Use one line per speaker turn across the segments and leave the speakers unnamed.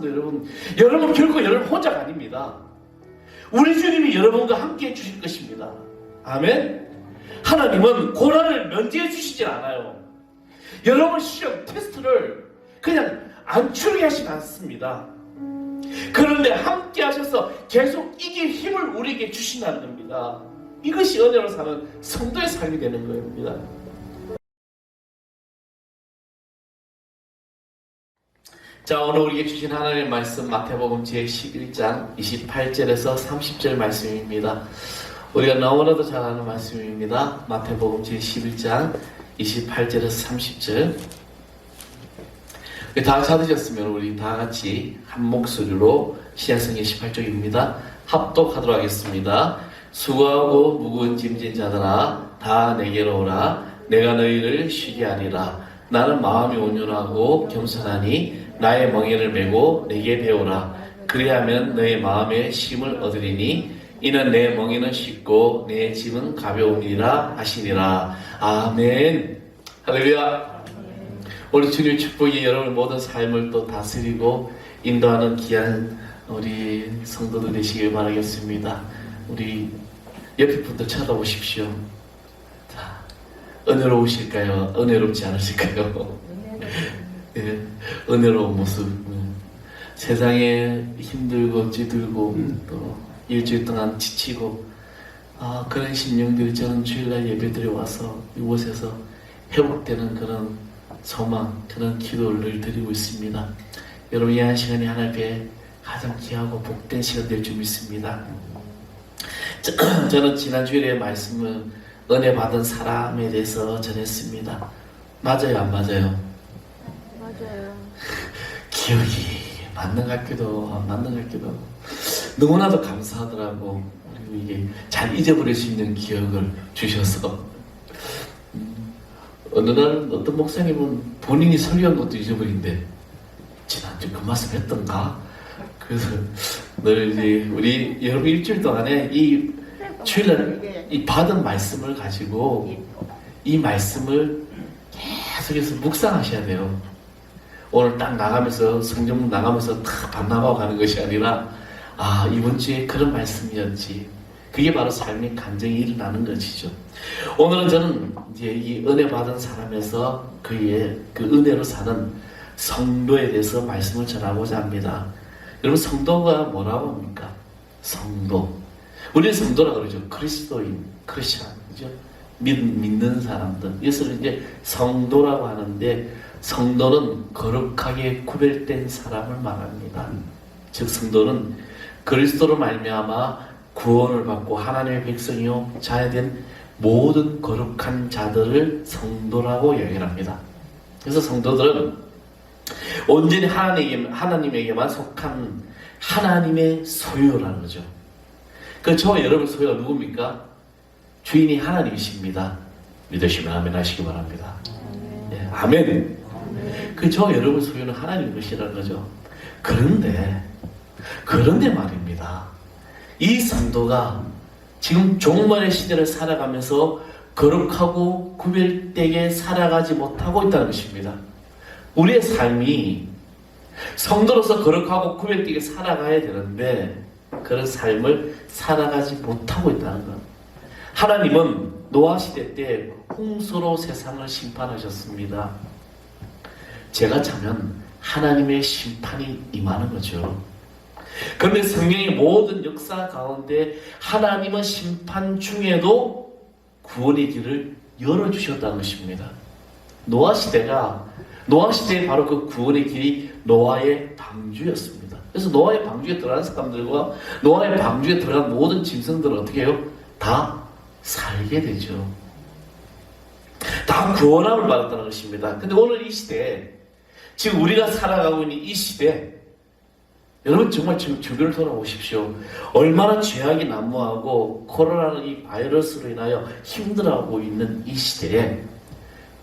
성도 여러분 결코 여러분 혼자가 아닙니다. 우리 주님이 여러분과 함께 해주실 것입니다. 아멘. 하나님은 고난을 면제해 주시질 않아요. 여러분 시험 테스트를 그냥 안 치르게 하시지 않습니다. 그런데 함께 하셔서 계속 이길 힘을 우리에게 주신다는 겁니다. 이것이 은혜로 사는 성도의 삶이 되는 겁니다. 자, 오늘 우리에게 주신 하나님의 말씀 마태복음 제11장 28절에서 30절 말씀입니다. 우리가 너무나도 잘 아는 말씀입니다. 마태복음 제11장 28절에서 30절. 다 찾으셨으면 우리 다 같이 한 목소리로 신약성경 18쪽입니다. 합독하도록 하겠습니다. 수고하고 무거운 짐진 자들아 다 내게로 오라. 내가 너희를 쉬게 하리라. 나는 마음이 온유하고 겸손하니 나의 멍에를 메고 내게 배우라. 그리하면 너의 마음에 쉼을 얻으리니 이는 내 멍에는 쉽고 내 짐은 가벼우니라 하시니라. 아멘. 할렐루야. 우리 주님 축복이 여러분 모든 삶을 또 다스리고 인도하는 귀한 우리 성도들 되시길 바라겠습니다. 우리 옆에 분들 쳐다보십시오. 자, 은혜로우실까요? 은혜롭지 않으실까요? 예, 은혜로운 모습. 세상에 힘들고 찌들고 또 일주일 동안 지치고 그런 심령들이 저는 주일날 예배드려 와서 이곳에서 회복되는 그런 소망, 그런 기도를 드리고 있습니다. 여러분 이 한 시간이 하나님 앞에 가장 귀하고 복된 시간 될 줄 믿습니다. 저는 지난 주일에 말씀을 은혜 받은 사람에 대해서 전했습니다. 맞아요, 안 맞아요?
맞아요.
기억이 맞는 것 같기도 안 맞는 것 같기도 하고 너무나도 감사하더라고. 그리고 이게 잘 잊어버릴 수 있는 기억을 주셔서 어느 날 어떤 목사님은 본인이 설교한 것도 잊어버린대. 지난주 그 말씀 했던가? 그래서 늘 이제 우리 여러분 일주일 동안에 이 주일날 이 받은 말씀을 가지고 이 말씀을 계속해서 묵상하셔야 돼요. 오늘 딱 나가면서 성경문 나가면서 탁 반납하고 가는 것이 아니라 이번 주에 그런 말씀이었지. 그게 바로 삶의 간증이 일어나는 것이죠. 오늘은 저는 이제 이 은혜 받은 사람에서 그의 그 은혜로 사는 성도에 대해서 말씀을 전하고자 합니다. 여러분 성도가 뭐라고 합니까? 성도. 우리는 성도라고 그러죠. 그리스도인, 크리스찬, 그죠? 믿는 사람들. 이것을 이제 성도라고 하는데 성도는 거룩하게 구별된 사람을 말합니다. 즉 성도는 그리스도로 말미암아 구원을 받고 하나님의 백성이요 자녀된 모든 거룩한 자들을 성도라고 얘기합니다. 그래서 성도들은 온전히 하나님에게만 속한 하나님의 소유라는 거죠. 그 저와 여러분 소유가 누굽니까? 주인이 하나님이십니다. 믿으시면 아멘 하시기 바랍니다. 네, 아멘. 그 저와 여러분 소유는 하나님 것이라는 거죠. 그런데 말입니다. 이 성도가 지금 종말의 시대를 살아가면서 거룩하고 구별되게 살아가지 못하고 있다는 것입니다. 우리의 삶이 성도로서 거룩하고 구별되게 살아가야 되는데 그런 삶을 살아가지 못하고 있다는 것. 하나님은 노아 시대 때 홍수로 세상을 심판하셨습니다. 제가 자면 하나님의 심판이 임하는 거죠. 그런데 성경의 모든 역사 가운데 하나님은 심판 중에도 구원의 길을 열어주셨다는 것입니다. 노아 시대에 바로 그 구원의 길이 노아의 방주였습니다. 그래서 노아의 방주에 들어간 사람들과 노아의 방주에 들어간 모든 짐승들은 어떻게 해요? 다 살게 되죠. 다 구원함을 받았다는 것입니다. 근데 오늘 이 시대에 지금 우리가 살아가고 있는 이 시대 여러분 정말 지금 주변을 돌아보십시오. 얼마나 죄악이 난무하고 코로나는 이 바이러스로 인하여 힘들어하고 있는 이 시대에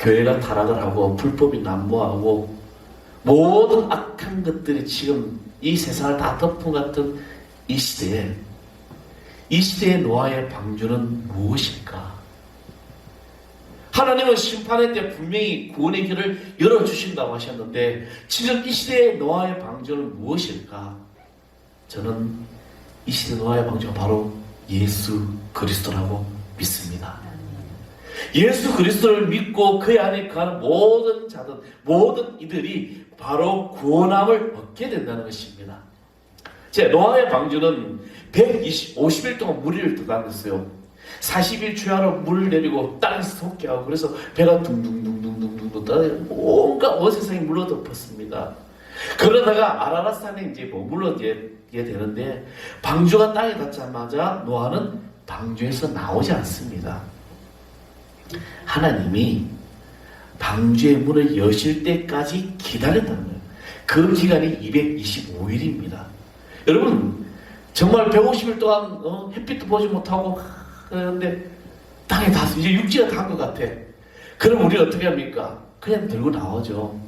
교회가 타락을 하고 불법이 난무하고 모든 악한 것들이 지금 이 세상을 다 덮은 같은 이 시대에 노아의 방주는 무엇일까? 하나님은 심판의 때 분명히 구원의 길을 열어주신다고 하셨는데 지금 이 시대의 노아의 방주는 무엇일까? 저는 이 시대 노아의 방주가 바로 예수 그리스도라고 믿습니다. 예수 그리스도를 믿고 그 안에 거하는 모든 자들, 모든 이들이 바로 구원함을 얻게 된다는 것입니다. 제 노아의 방주는 50일 동안 무리를 떠다녔어요. 40일 주야로 물을 내리고 땅에서 솟게 하고 그래서 배가 둥둥둥둥둥둥 떠다니고 온갖 온 세상이 물로 덮었습니다. 그러다가 아라랏산에 이제 머물러게 되는데 방주가 땅에 닿자마자 노아는 방주에서 나오지 않습니다. 하나님이 방주의 문을 여실 때까지 기다렸다는 거예요. 그 기간이 225일입니다. 여러분 정말 150일 동안 햇빛도 보지 못하고 그런데 땅에 닿았어. 이제 육지가 닿은 것 같아. 그럼 우리 어떻게 합니까? 그냥 들고 나오죠.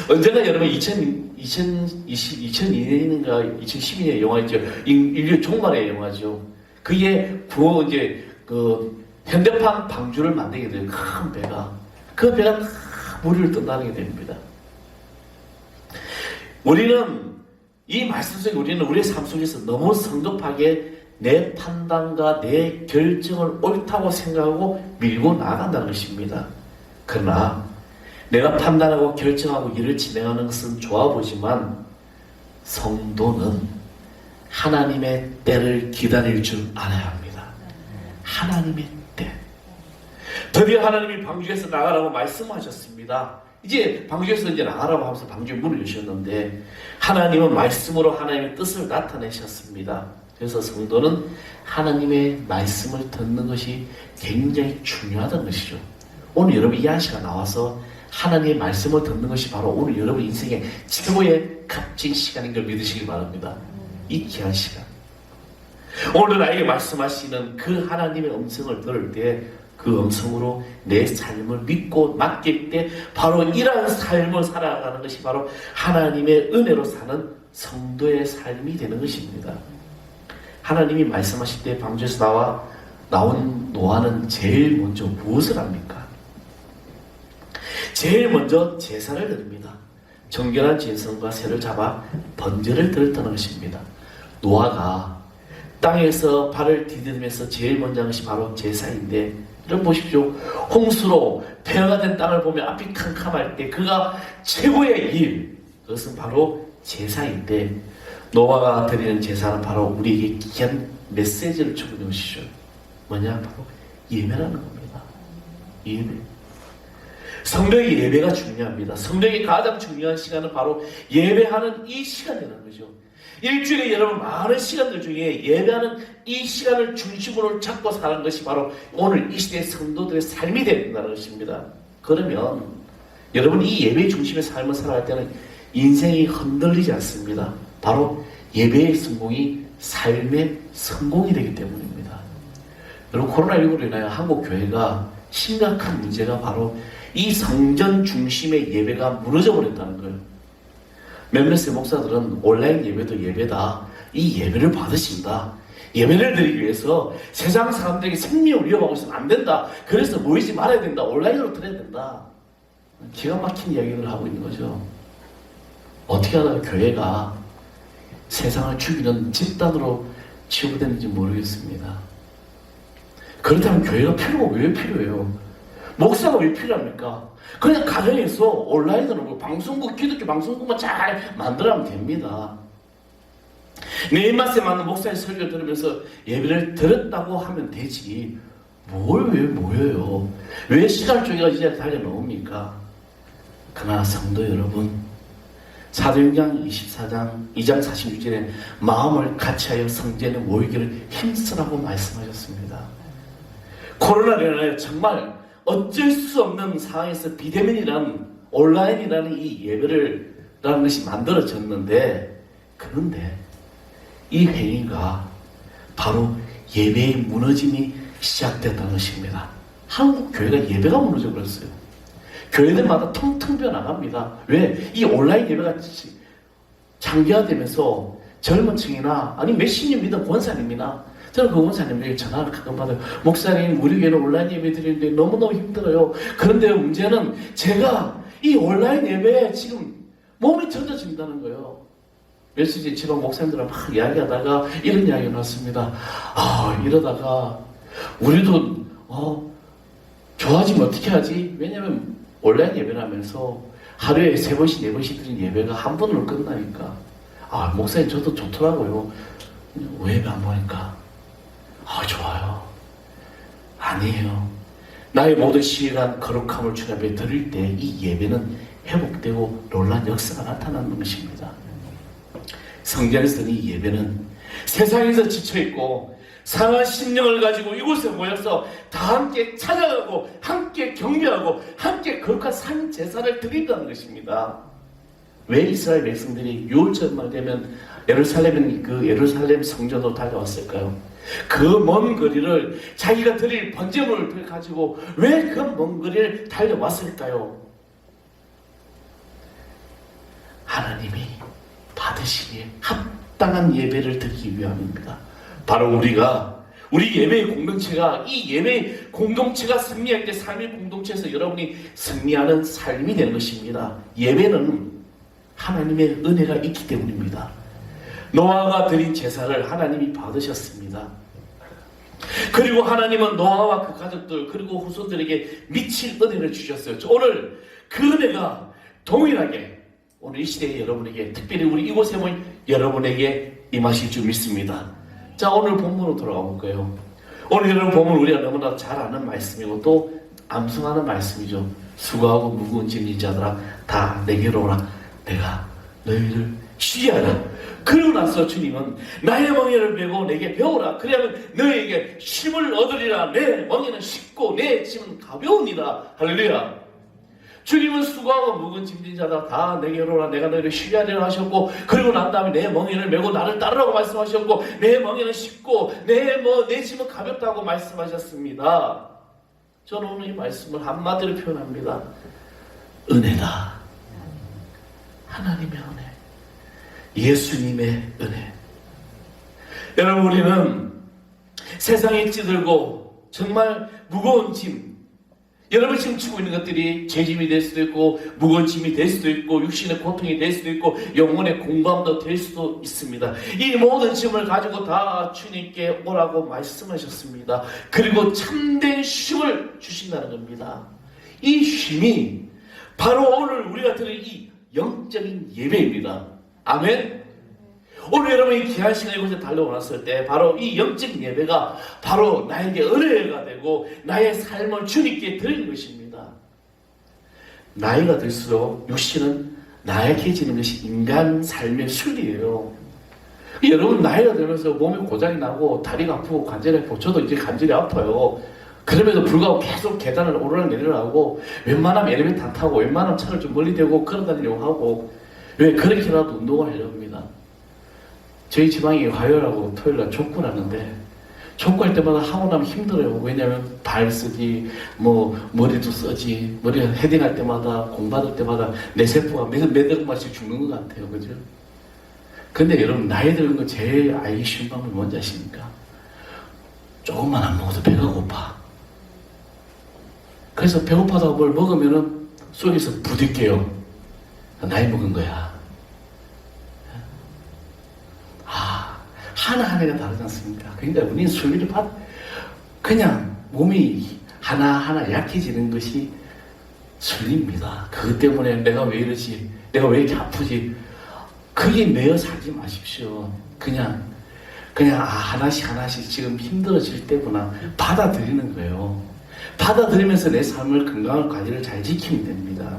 언젠가 여러분 2002년인가 2012년 영화 있죠. 인류 종말의 영화죠. 그게 이제 현대판 방주를 만들게 돼요. 큰 배가. 그 배가 무리를 떠나게 됩니다. 우리는 이 말씀 속에 우리는 우리의 삶 속에서 너무 성급하게 내 판단과 내 결정을 옳다고 생각하고 밀고 나간다는 것입니다. 그러나 내가 판단하고 결정하고 일을 진행하는 것은 좋아 보지만 성도는 하나님의 때를 기다릴 줄 알아야 합니다. 하나님의 때. 드디어 하나님이 방주에서 나가라고 말씀하셨습니다. 이제 방주에서 이제 나가라고 하면서 방주의 문을 여셨는데 하나님은 말씀으로 하나님의 뜻을 나타내셨습니다. 그래서 성도는 하나님의 말씀을 듣는 것이 굉장히 중요하다는 것이죠. 오늘 여러분 이 아시가 나와서 하나님의 말씀을 듣는 것이 바로 오늘 여러분 인생의 최고의 값진 시간인 걸 믿으시기 바랍니다. 이 귀한 시간. 오늘 나에게 말씀하시는 그 하나님의 음성을 들을 때 그 음성으로 내 삶을 믿고 맡길 때 바로 이러한 삶을 살아가는 것이 바로 하나님의 은혜로 사는 성도의 삶이 되는 것입니다. 하나님이 말씀하실 때 방주에서 나온 노아는 제일 먼저 무엇을 합니까? 제일 먼저 제사를 드립니다. 정결한 진성과 새를 잡아 번제를 드렸다는 것입니다. 노아가 땅에서 발을 디디면서 제일 먼저 한 것이 바로 제사인데 여러분 보십시오. 홍수로 폐허가 된 땅을 보면 앞이 캄캄할 때 그가 최고의 일, 그것은 바로 제사인데 노아가 드리는 제사는 바로 우리에게 귀한 메시지를 주는 것이죠. 뭐냐? 바로 예배라는 겁니다. 예배. 성도에게 예배가 중요합니다. 성도에게 가장 중요한 시간은 바로 예배하는 이 시간이라는 거죠. 일주일에 여러분 많은 시간들 중에 예배하는 이 시간을 중심으로 잡고 사는 것이 바로 오늘 이 시대의 성도들의 삶이 된다는 것입니다. 그러면 여러분 이 예배 중심의 삶을 살아갈 때는 인생이 흔들리지 않습니다. 바로 예배의 성공이 삶의 성공이 되기 때문입니다. 여러분 코로나19로 인하여 한국 교회가 심각한 문제가 바로 이 성전 중심의 예배가 무너져 버렸다는 거예요. 몇몇 목사들은 온라인 예배도 예배다. 이 예배를 받으신다. 예배를 드리기 위해서 세상 사람들에게 생명을 위협하고 있으면 안 된다. 그래서 모이지 말아야 된다. 온라인으로 드려야 된다. 기가 막힌 이야기를 하고 있는 거죠. 어떻게 하다가 교회가 세상을 죽이는 집단으로 치부되는지 모르겠습니다. 그렇다면 교회가 왜 필요해요? 목사가 왜 필요합니까? 그냥 가정에서 온라인으로 방송국, 기독교 방송국만 잘 만들어가면 됩니다. 내 입맛에 맞는 목사의 설교를 들으면서 예배를 들었다고 하면 되지. 왜 모여요? 왜 시간을 쪼개가지고 달려놓습니까? 그러나 성도 여러분, 사도행전 24장 2장 46절에 마음을 같이하여 성전에 모이기를 힘쓰라고 말씀하셨습니다. 코로나로 인하여 정말 어쩔 수 없는 상황에서 비대면이라는 온라인이라는 이 예배라는 것이 만들어졌는데 그런데 이 행위가 바로 예배의 무너짐이 시작됐다는 것입니다. 한국 교회가 예배가 무너져 버렸어요. 교회들마다 텅텅 비어 나갑니다. 왜? 이 온라인 예배가 장기화되면서 젊은 층이나 아니 몇십 년 믿은 권사님이나 저는 그 권사님에게 전화를 가끔 받아요. 목사님, 우리 교회는 온라인 예배 드리는데 너무너무 힘들어요. 그런데 문제는 제가 이 온라인 예배에 지금 몸이 젖어진다는 거예요. 며칠 전에 지방 목사님들랑 막 이야기하다가 이런 이야기가 나왔습니다. 이러다가 우리도 좋아지면 어떻게 하지? 왜냐면 온라인 예배를 하면서 하루에 3번씩 4번씩 드린 예배가 한 번으로 끝나니까 목사님 저도 좋더라고요. 왜 예배 안 보니까 좋아요. 아니에요. 나의 모든 시간 거룩함을 주 앞에 드릴 때 이 예배는 회복되고 놀라운 역사가 나타나는 것입니다. 성경에서는 이 예배는 세상에서 지쳐있고 상한 심령을 가지고 이곳에 모여서 다 함께 찾아가고 함께 경배하고 함께 거룩한 산 제사를 드린다는 것입니다. 왜 이스라엘 백성들이 6월절만 되면 예루살렘 성전으로 달려왔을까요? 그 먼 거리를 자기가 드릴 번제물을 가지고 왜 그 먼 거리를 달려왔을까요? 하나님이 받으시기에 합당한 예배를 드리기 위함입니다. 바로 우리 예배의 공동체가 이 예배의 공동체가 승리할 때 삶의 공동체에서 여러분이 승리하는 삶이 되는 것입니다. 예배는 하나님의 은혜가 있기 때문입니다. 노아가 드린 제사를 하나님이 받으셨습니다. 그리고 하나님은 노아와 그 가족들 그리고 후손들에게 미칠 은혜를 주셨어요. 오늘 그 은혜가 동일하게 오늘 이 시대에 여러분에게 특별히 우리 이곳에 모인 여러분에게 임하실 줄 믿습니다. 자, 오늘 본문으로 돌아가 볼까요? 오늘 여러분 본문 우리가 너무나 잘 아는 말씀이고 또 암송하는 말씀이죠. 수고하고 무거운 짐진 자들아 다 내게로 오라. 내가 너희를 쉬게 하라. 그러고 나서 주님은 나의 멍에를 메고 내게 배우라. 그러면 너희에게 쉼을 얻으리라. 내 멍에는 쉽고 내 짐은 가벼우니라. 할렐루야. 주님은 수고하고 무거운 짐진 자다 다 내게로 오라. 내가 너희를 쉬게 하리라 하셨고 그리고 난 다음에 내 멍에를 메고 나를 따르라고 말씀하셨고 내 멍에는 쉽고 내 짐은 가볍다고 말씀하셨습니다. 저는 오늘 이 말씀을 한마디로 표현합니다. 은혜다. 하나님의 은혜. 예수님의 은혜. 여러분 우리는 세상에 찌들고 정말 무거운 짐 여러분 지금 치고 있는 것들이 죄짐이 될 수도 있고 무거운 짐이 될 수도 있고 육신의 고통이 될 수도 있고 영혼의 공감도 될 수도 있습니다. 이 모든 짐을 가지고 다 주님께 오라고 말씀하셨습니다. 그리고 참된 쉼을 주신다는 겁니다. 이 쉼이 바로 오늘 우리가 들은 이 영적인 예배입니다. 아멘. 오늘 여러분이 귀한 시간 이곳에 달려왔을 때 바로 이 영적인 예배가 바로 나에게 은혜가 되고 나의 삶을 주님께 드리는 것입니다. 나이가 들수록 육신은 나약해지는 것이 인간 삶의 순리예요. 여러분 나이가 들면서 몸에 고장이 나고 다리가 아프고 관절이 아프고 저도 이제 관절이 아파요. 그럼에도 불구하고 계속 계단을 오르락내리락하고 웬만하면 엘리베이터 안 타고 웬만하면 차를 좀 멀리 대고 걸어다니려고 하고 왜 그렇게라도 운동을 하려고 합니다. 저희 지방이 화요일하고 토요일날 족구를 하는데 족구할 때마다 하고 나면 힘들어요. 왜냐하면 발 쓰지 머리도 쓰지 머리 헤딩할 때마다 공받을 때마다 내 세포가 몇 번씩 죽는 것 같아요. 그죠? 근데 여러분 나이 드는 거 제일 알기 쉬운 방법이 뭔지 아십니까? 조금만 안 먹어도 배가 고파. 그래서 배고파서 뭘 먹으면은 속에서 부딪혀요. 나이 먹은 거야. 하나하나가 다르지 않습니까? 그러니까 우리는 순리를 그냥 몸이 하나하나 약해지는 것이 순리입니다. 그것 때문에 내가 왜 이러지? 내가 왜 이렇게 아프지? 그게 매여 살지 마십시오. 그냥 하나씩 지금 힘들어질 때구나 받아들이는 거예요. 받아들이면서 내 삶을 건강한 관리를 잘 지키면 됩니다.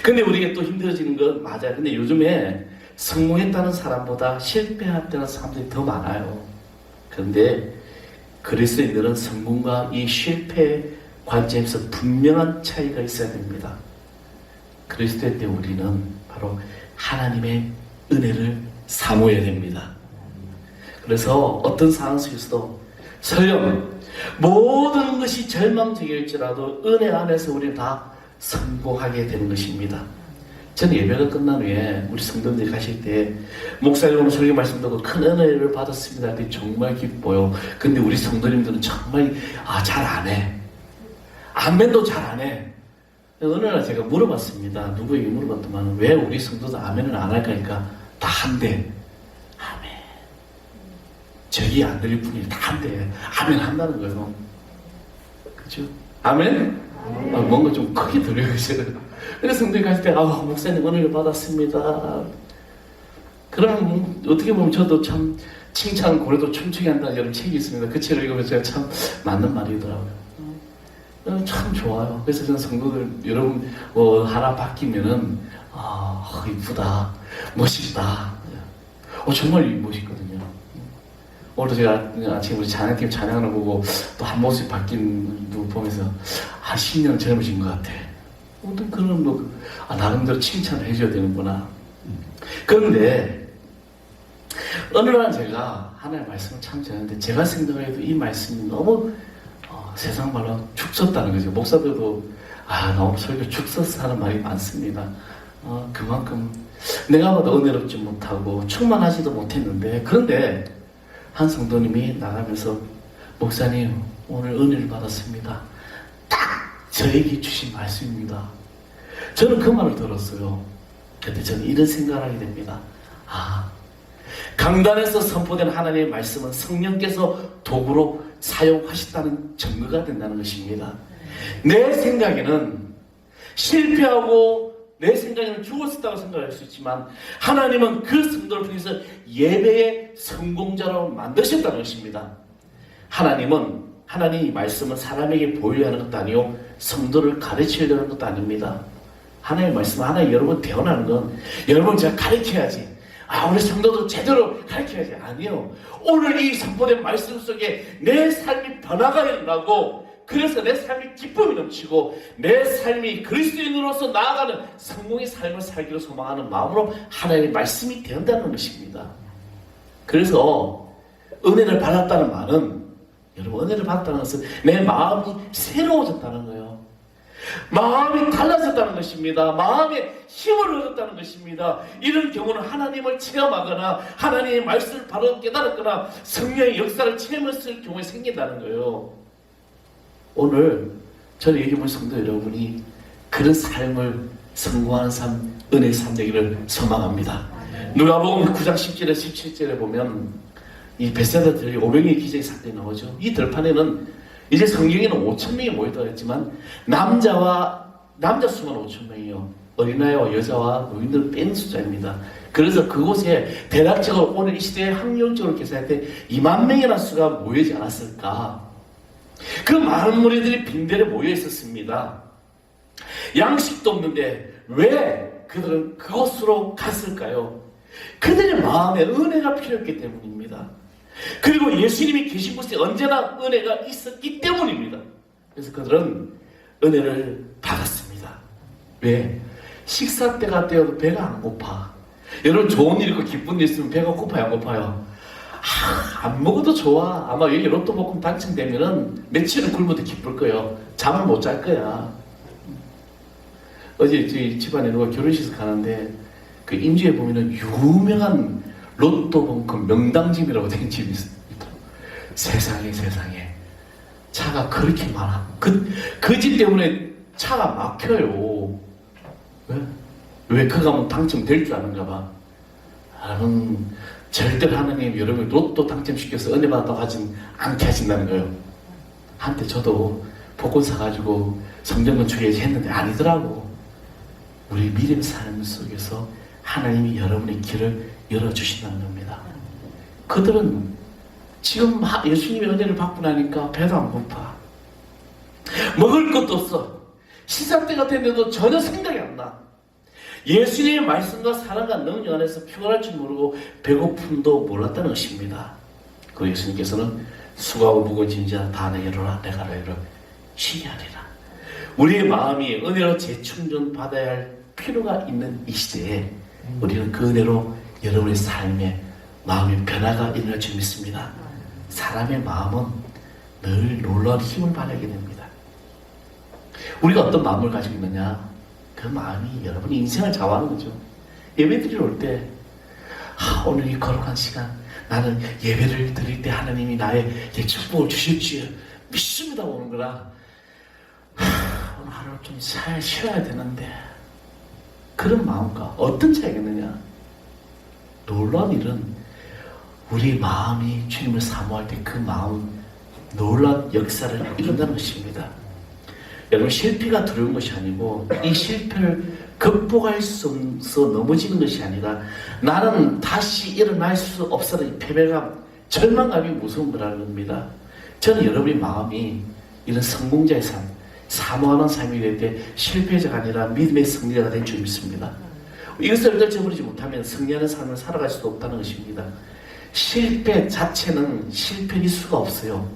근데 우리가 또 힘들어지는 건 맞아요. 근데 요즘에 성공했다는 사람보다 실패했다는 사람들이 더 많아요. 그런데 그리스도인들은 성공과 이 실패의 관점에서 분명한 차이가 있어야 됩니다. 그리스도인 때 우리는 바로 하나님의 은혜를 사모해야 됩니다. 그래서 어떤 상황 속에서도 설령 모든 것이 절망적일지라도 은혜 안에서 우리는 다 성공하게 되는 것입니다. 저는 예배가 끝난 후에 우리 성도들이 가실 때 목사님 오늘 설교 말씀 듣고 큰 은혜를 받았습니다. 근데 정말 기뻐요. 근데 우리 성도님들은 정말 잘 안 해. 아멘도 잘 안 해. 어느 날 제가 물어봤습니다. 누구에게 물어봤더만 왜 우리 성도들 아멘을 안 할까 하니까 다 한대. 아멘. 저기 안 들릴 뿐이지 다 한대. 아멘 한다는 거예요. 그죠? 아멘? 뭔가 좀 크게 들려요. 그래서 성도님 갔을 때 목사님 은혜를 받았습니다. 그러면 어떻게 보면 저도 참 칭찬 고래도 춤추게 한다는 여러 책이 있습니다. 그 책을 읽으면서 제가 참 맞는 말이더라고요. 참 좋아요. 그래서 저는 성도들 여러분 하나 바뀌면은 이쁘다, 멋있다. 정말 멋있거든요. 오늘도 제가 아침에 우리 찬양팀 찬양을 보고 또 한 모습이 바뀐 거 보면서 한 10년 젊으신 것 같아. 어떤 그런 나름대로 칭찬을 해줘야 되는구나. 그런데 어느 날 제가 하나님의 말씀을 참 전했는데 제가 생각해도 이 말씀이 너무 세상 말로 축 썼다는 거죠. 목사들도 너무 설교 축 썼어 하는 말이 많습니다. 그만큼 내가 봐도 은혜롭지 못하고 충만하지도 못했는데 그런데 한 성도님이 나가면서 목사님 오늘 은혜를 받았습니다. 딱 저에게 주신 말씀입니다. 저는 그 말을 들었어요. 그때 저는 이런 생각을 하게 됩니다. 강단에서 선포된 하나님의 말씀은 성령께서 도구로 사용하셨다는 증거가 된다는 것입니다. 내 생각에는 실패하고 내 생각에는 죽었었다고 생각할 수 있지만 하나님은 그 성도를 통해서 예배의 성공자로 만드셨다는 것입니다. 하나님의 말씀은 사람에게 보여야 하는 것도 아니요 성도를 가르치려는 것도 아닙니다. 하나님의 말씀은 하나님 여러분 대언하는 건 여러분 제가 가르쳐야지 우리 성도도 제대로 가르쳐야지 아니요 오늘 이 선포된 말씀 속에 내 삶이 변화가 일어나고 그래서 내 삶이 기쁨이 넘치고 내 삶이 그리스도인으로서 나아가는 성공의 삶을 살기를 소망하는 마음으로 하나님의 말씀이 되었다는 것입니다. 그래서 은혜를 받았다는 말은 여러분 은혜를 받았다는 것은 내 마음이 새로워졌다는 거예요. 마음이 달라졌다는 것입니다. 마음에 힘을 얻었다는 것입니다. 이런 경우는 하나님을 체험하거나 하나님의 말씀을 바로 깨달았거나 성령의 역사를 체험했을 경우에 생긴다는 거예요. 오늘 저를 얘기해본 성도 여러분이 그런 삶을 성공하는 삶, 은혜의 삶 되기를 소망합니다. 누가복음 9장 10절에 17절에 보면 이 베세다 들이 500명의 기적의 사건이 나오죠. 이 들판에는 이제 성경에는 5,000명이 모였다고 했지만 남자 수만 5,000명이요. 어린아이와 여자와 노인들을 뺀 숫자입니다. 그래서 그곳에 대략적으로 오늘 이 시대에 확률적으로 계산할 때 2만 명이라는 수가 모이지 않았을까. 그 많은 무리들이 빈대에 모여 있었습니다. 양식도 없는데 왜 그들은 그곳으로 갔을까요? 그들의 마음에 은혜가 필요했기 때문입니다. 그리고 예수님이 계신 곳에 언제나 은혜가 있었기 때문입니다. 그래서 그들은 은혜를 받았습니다. 왜? 식사 때가 되어도 배가 안 고파. 여러분 좋은 일 있고 기쁜 일 있으면 배가 고파요 안 고파요? 안 먹어도 좋아. 아마 여기 로또 복권 당첨되면은 며칠은 굶어도 기쁠 거예요. 잠을 못 잘 거야. 어제 저희 집안에 누가 결혼식 가는데 그 인주에 보면은 유명한 로또 복권 명당집이라고 된 집이 있어요. 세상에 차가 그렇게 많아. 그 집 때문에 차가 막혀요. 왜 그 가면 당첨될 줄 아는가 봐. 절대로 하나님 여러분 로또 당첨시켜서 은혜 받았다고 하진 않게 하신다는 거예요. 한때 저도 복권 사가지고 성전 건축에 했는데 아니더라고. 우리 믿음 삶 속에서 하나님이 여러분의 길을 열어주신다는 겁니다. 그들은 지금 예수님의 은혜를 받고 나니까 배도 안 고파. 먹을 것도 없어. 시작대가 됐는데도 전혀 생각이 안 나. 예수님의 말씀과 사랑과 능력 안에서 피곤할 줄 모르고 배고픔도 몰랐다는 것입니다. 그 예수님께서는 수고하고 무거운 짐자 다 내려라 내가 너희를 쉬게 하리라. 우리의 마음이 은혜로 재충전 받아야 할 필요가 있는 이 시대에 우리는 그 은혜로 여러분의 삶에 마음의 변화가 일어날 줄 믿습니다. 사람의 마음은 늘 놀라운 힘을 발휘하게 됩니다. 우리가 어떤 마음을 가지고 있느냐? 그 마음이 여러분의 인생을 좌우하는 거죠. 예배 드리러 올 때, 오늘 이 거룩한 시간, 나는 예배를 드릴 때 하나님이 나에게 축복을 주실 줄 믿습니다 오는 거라. 오늘 하루 좀 잘 쉬어야 되는데, 그런 마음과 어떤 차이겠느냐? 놀라운 일은 우리 마음이 주님을 사모할 때 그 마음 놀라운 역사를 이룬다는 것입니다. 여러분, 실패가 두려운 것이 아니고 이 실패를 극복할 수 없어 넘어지는 것이 아니라 나는 다시 일어날 수 없어서 이 패배감, 절망감이 무서운 거라는 겁니다. 저는 여러분의 마음이 이런 성공자의 삶, 사모하는 삶이 될 때 실패자가 아니라 믿음의 승리자가 된 줄 믿습니다. 이것을 떨쳐버리지 못하면 승리하는 삶을 살아갈 수도 없다는 것입니다. 실패 자체는 실패일 수가 없어요.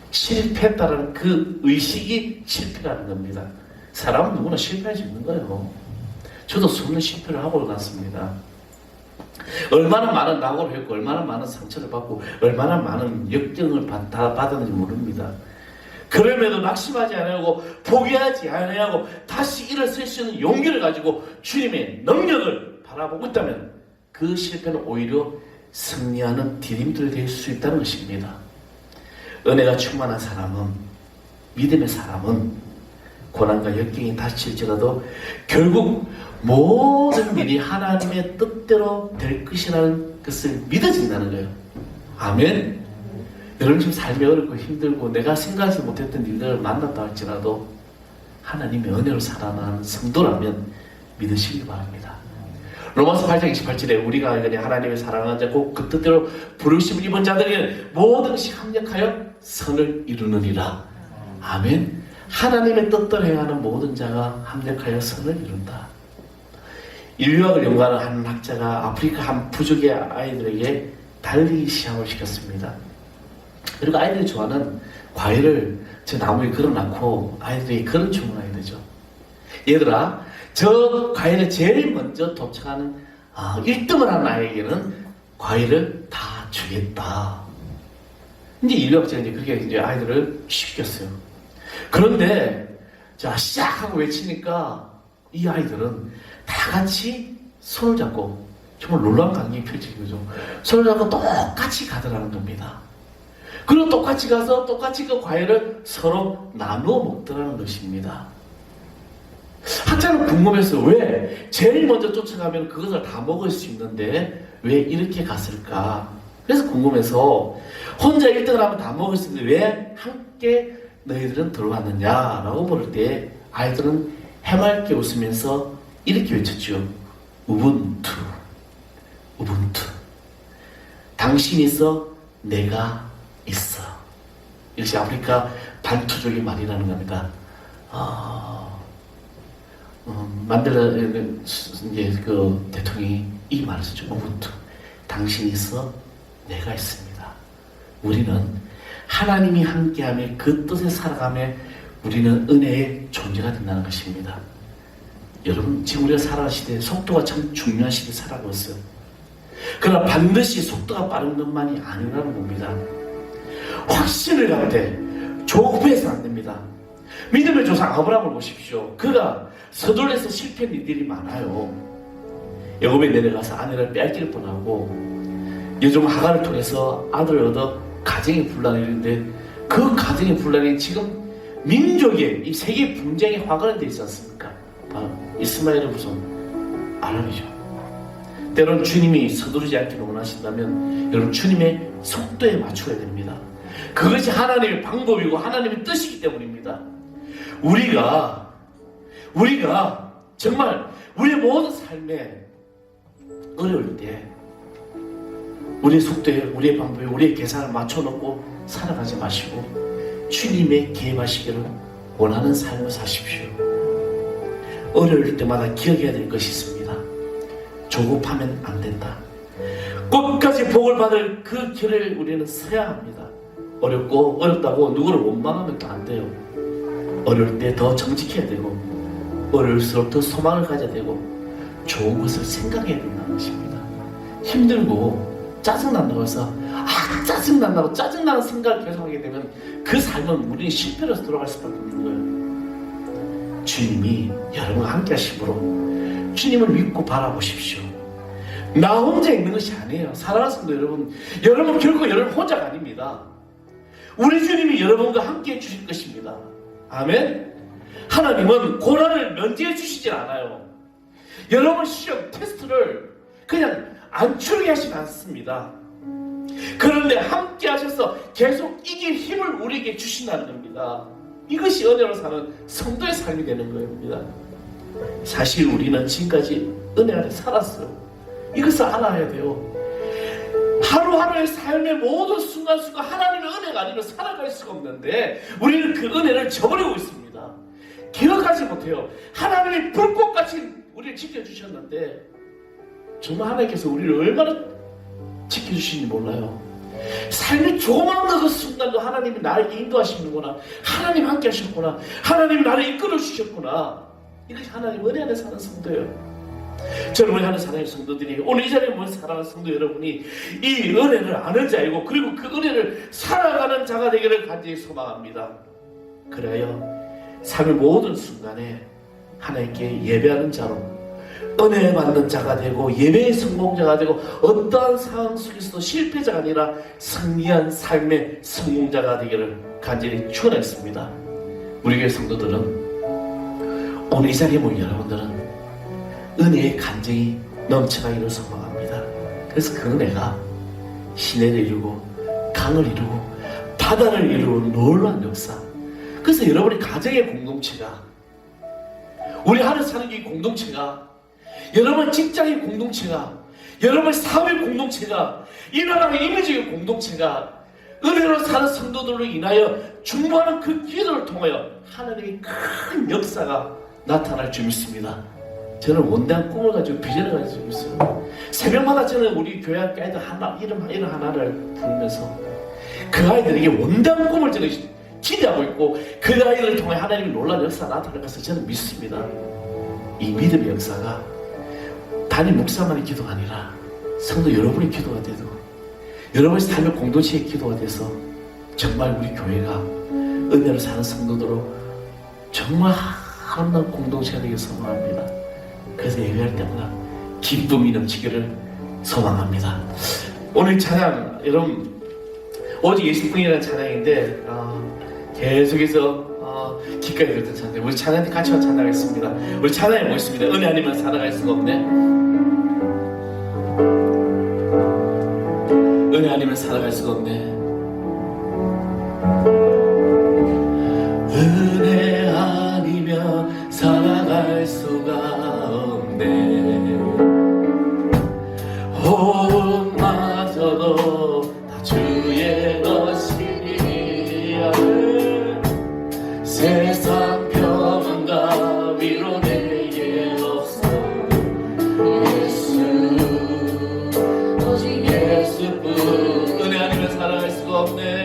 실패했다는 그 의식이 실패라는 겁니다. 사람은 누구나 실패할 수 있는 거예요. 저도 수없는 실패를 하고 났습니다. 얼마나 많은 낙오를 했고 얼마나 많은 상처를 받고 얼마나 많은 역경을 받았는지 모릅니다. 그럼에도 낙심하지 아니하고 포기하지 아니하고 다시 일어설 수 있는 용기를 가지고 주님의 능력을 바라보고 있다면 그 실패는 오히려 승리하는 디딤돌이 될 수 있다는 것입니다. 은혜가 충만한 사람은, 믿음의 사람은 고난과 역경이 닥칠지라도 결국 모든 일이 하나님의 뜻대로 될 것이라는 것을 믿어진다는 거예요. 아멘. 여러분 지금 삶이 어렵고 힘들고 내가 생각하지 못했던 일들을 만났다 할지라도 하나님의 은혜로 살아나는 성도라면 믿으시기 바랍니다. 로마서 8장 28절에 우리가 그냥 하나님의 사랑하는 자 곧 그 뜻대로 부르심을 입은 자들에게는 모든 것이 합력하여 선을 이루느니라. 아멘. 하나님의 뜻대로 행하는 모든 자가 합력하여 선을 이룬다. 인류학을 연구하는 한 학자가 아프리카 한 부족의 아이들에게 달리기 시합을 시켰습니다. 그리고 아이들이 좋아하는 과일을 저 나무에 걸어놓고 아이들이 그런 주문하게 되죠. 얘들아, 저 과일을 제일 먼저 도착하는 1등을 하는 아이에게는 과일을 다 주겠다. 이제 인류학자가 그렇게 이제 아이들을 시켰어요. 그런데 자 시작하고 외치니까 이 아이들은 다 같이 손을 잡고 정말 놀라운 광경이 펼쳐진 거죠. 손을 잡고 똑같이 가더라는 겁니다. 그리고 똑같이 가서 똑같이 그 과일을 서로 나누어 먹더라는 것입니다. 학자는 궁금했어요. 왜 제일 먼저 쫓아가면 그것을 다 먹을 수 있는데 왜 이렇게 갔을까? 그래서 궁금해서 혼자 1등을 하면 다 먹을 수 있는데 왜 함께 너희들은 들어왔느냐라고 물을 때 아이들은 해맑게 웃으면서 이렇게 외쳤죠. 우분투, 우분투. 당신이 있어 내가 있어. 이것이 아프리카 반투족의 말이라는 겁니다. 만델라 이제 그 대통령이 이 말을 쓰죠. 우분투. 당신이 있어 내가 있습니다. 우리는 하나님이 함께하며 그 뜻에 살아가며 우리는 은혜의 존재가 된다는 것입니다. 여러분 지금 우리가 살아가는 시대에 속도가 참 중요한 시대에 살아가고 있어요. 그러나 반드시 속도가 빠른 것만이 아니라는 겁니다. 확신을 갖되 조급해서는 안 됩니다. 믿음의 조상 아브라함을 보십시오. 그가 서둘러서 실패한 일들이 많아요. 애굽에 내려가서 아내를 빼앗길 뻔하고 여종 하갈을 통해서 아들을 얻어 가정의 분란이 있는데 그 가정의 분란이 지금 민족의 이 세계 분쟁의 화관이 되어 있지 않습니까? 이스마엘의 후손 아람이죠. 때로는 주님이 서두르지 않기를 원하신다면 여러분 주님의 속도에 맞춰야 됩니다. 그것이 하나님의 방법이고 하나님의 뜻이기 때문입니다. 우리가 정말 우리의 모든 삶에 어려울 때 우리의 속도에 우리의 방법에 우리의 계산을 맞춰놓고 살아가지 마시고 주님의 개입하시기를 원하는 삶을 사십시오. 어려울 때마다 기억해야 될 것이 있습니다. 조급하면 안 된다. 끝까지 복을 받을 그 길을 우리는 서야 합니다. 어렵다고 누구를 원망하면 또 안 돼요. 어려울 때 더 정직해야 되고 어려울수록 더 소망을 가져야 되고 좋은 것을 생각해야 된다는 것입니다. 힘들고 짜증난다고 해서 짜증나는 생각을 계속하게 되면 그 삶은 우리는 실패로서 돌아갈 수밖에 없는 거예요. 주님이 여러분과 함께 하심으로 주님을 믿고 바라보십시오. 나 혼자 있는 것이 아니에요. 사랑하는 성도 여러분, 여러분 결코 여러분 혼자가 아닙니다. 우리 주님이 여러분과 함께 해주실 것입니다. 아멘. 하나님은 고난을 면제해 주시질 않아요. 여러분 시험 테스트를 그냥 안 치르게 하시지 않습니다. 그런데 함께 하셔서 계속 이길 힘을 우리에게 주신다는 겁니다. 이것이 은혜로 사는 성도의 삶이 되는 겁니다. 사실 우리는 지금까지 은혜 안에 살았어요. 이것을 알아야 돼요. 하루하루의 삶의 모든 순간순간 하나님의 은혜가 아니면 살아갈 수가 없는데 우리는 그 은혜를 저버리고 있습니다. 기억하지 못해요. 하나님이 불꽃같이 우리를 지켜주셨는데 정말 하나님께서 우리를 얼마나 지켜주시는지 몰라요. 삶의 조그마한 그 순간도 하나님이 나를 인도하시는구나. 하나님 함께 하셨구나. 하나님이 나를 이끌어 주셨구나. 이것이 하나님 은혜 안에 사는 성도예요. 저는 우리 하나님 사랑하는 성도들이 오늘 이 자리에 모인 사랑하는 성도 여러분이 이 은혜를 아는 자이고 그리고 그 은혜를 살아가는 자가 되기를 간절히 소망합니다. 그래요 삶의 모든 순간에 하나님께 예배하는 자로 은혜 받는 자가 되고 예배의 성공자가 되고 어떠한 상황 속에서도 실패자가 아니라 승리한 삶의 성공자가 되기를 간절히 축원했습니다. 우리 교회 성도들은 오늘 이 자리에 모인 여러분들은 은혜의 간증이 넘쳐나기를 소망합니다. 그래서 그 은혜가 시내를 이루고 강을 이루고 바다를 이루는 놀라운 역사. 그래서 여러분의 가정의 공동체가 우리 하늘 사는 이 공동체가 여러분 직장의 공동체가 여러분 사회 공동체가 이 나라의 이미지의 공동체가 은혜로 사는 성도들로 인하여 중보하는 그 기도를 통하여 하나님의 큰 역사가 나타날 줄 믿습니다. 저는 원대한 꿈을 가지고 비전을 가지고 있어요. 새벽마다 저는 우리 교회 학교 아이들 이름 하나를 부르면서 그 아이들에게 원대한 꿈을 저는 기대하고 있고 그 아이들을 통해 하나님의 놀라운 역사가 나타날 것을 저는 믿습니다. 이 믿음의 역사가 단임 목사만의 기도가 아니라 성도 여러분의 기도가 되고 여러분의 삶의 공동체의 기도가 돼서 정말 우리 교회가 은혜로 사는 성도들로 정말 아름다운 공동체가 되길 소망합니다. 그래서 예배할 때마다 기쁨이 넘치기를 소망합니다. 오늘 찬양 여러분 오직 예수뿐이라는 찬양인데 계속해서 기까지 들었던 찬양 우리 찬양한테 같이 찬양하겠습니다. 우리 찬양에 모였습니다. 은혜 아니면 살아갈 수가 없네. 은혜 아니면 살아갈 수가 없네. 은혜 아니면 살아갈 수가 없네. 호흡마저도 다 주의 것이니 세상 평안과 위로 내게 없어. 예수 오직 예수뿐 은혜 아니면 살아갈 수가 없네.